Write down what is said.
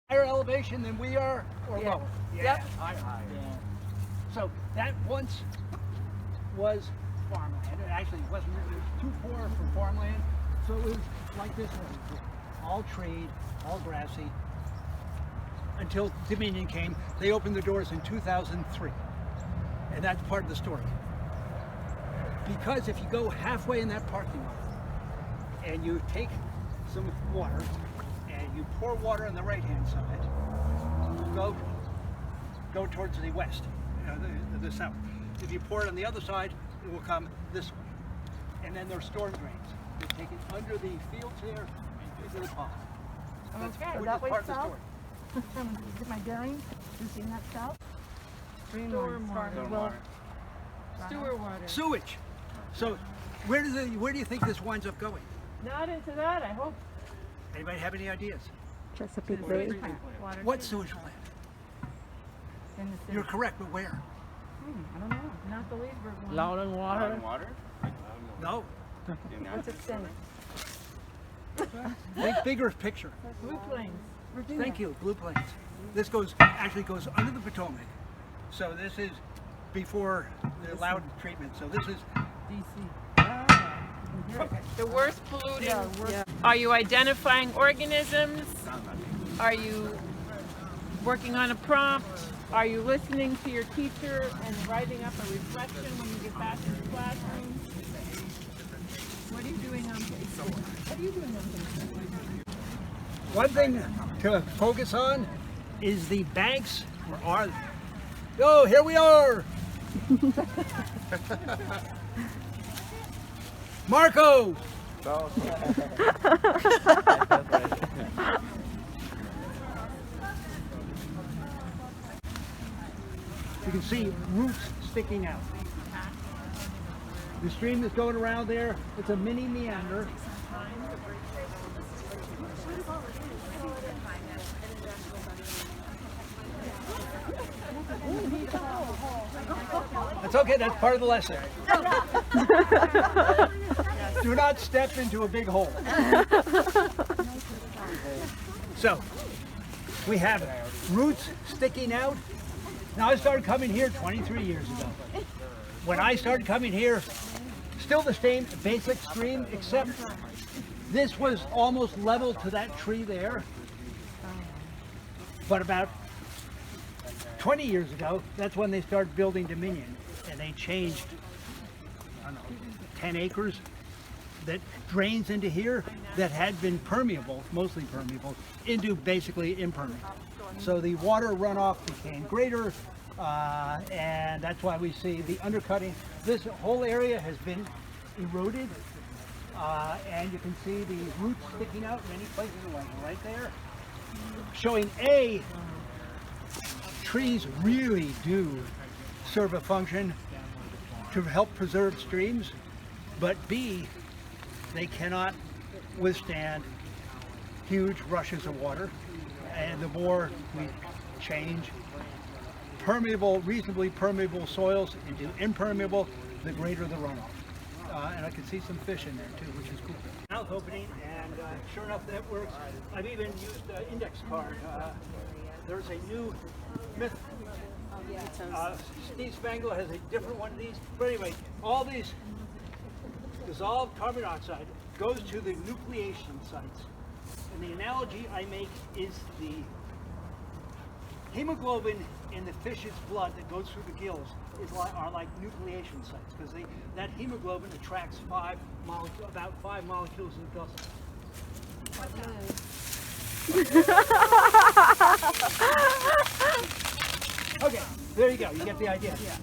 higher elevation than we are, or Yeah. lower? Yep. Higher. Yeah. So that once was farmland. It actually wasn't. It was too poor for farmland, so it was like this one, all treed, all grassy. Until Dominion came, they opened the doors in 2003, and that's part of the story. Because if you go halfway in that parking lot and you take some water and you pour water on the right-hand side, go towards the west, the south. If you pour it on the other side, it will come this way. And then there's storm drains. They take it under the fields here and into the pond. Okay. Which is part of the story. Get my bearings. You seen that south? Storm water. Sewer water. Sewage. So where do you think this winds up going? Not into that, I hope. Anybody have any ideas? Chesapeake Sewage Bay. plant. Water What treatment. sewage plant? In the city. You're correct, but where? I don't know. Not the Leesburg one. Loud water. Water? No. What's it say? Think bigger picture. Blue Plains. Thank you, Blue Plains. This actually goes under the Potomac. So this is before the loud treatment. So this is DC. The worst polluting. Yeah. Are you identifying organisms? Are you working on a prompt? Are you listening to your teacher and writing up a reflection when you get back to the classroom? What are you doing on page 4? What are you doing on page 4? one thing to focus on is the banks. Where are they? Oh, here we are. Marco. You can see roots sticking out. The stream that's going around there, it's a mini meander. That's okay, that's part of the lesson. Do not step into a big hole. So, we have roots sticking out. Now, I started coming here 23 years ago. When I started coming here, still the same basic stream, except this was almost level to that tree there. But about 20 years ago, that's when they started building Dominion, and they changed, I don't know, 10 acres that drains into here that had been permeable, mostly permeable, into basically impermeable. So the water runoff became greater, and that's why we see the undercutting. This whole area has been eroded, and you can see the roots sticking out in many places, like right there, showing trees really do serve a function to help preserve streams, but B, they cannot withstand huge rushes of water, and the more we change permeable, reasonably permeable soils into impermeable, the greater the runoff. And I can see some fish in there too, which is cool. Mouth opening, and sure enough that works. I've even used index card. There's a new myth. Steve Spangler has a different one of these. But anyway, all these dissolved carbon dioxide goes to the nucleation sites. And the analogy I make is the hemoglobin in the fish's blood that goes through the gills are like nucleation sites, because that hemoglobin attracts about 5 molecules of dust. Okay, there you go. You get the idea. Yeah.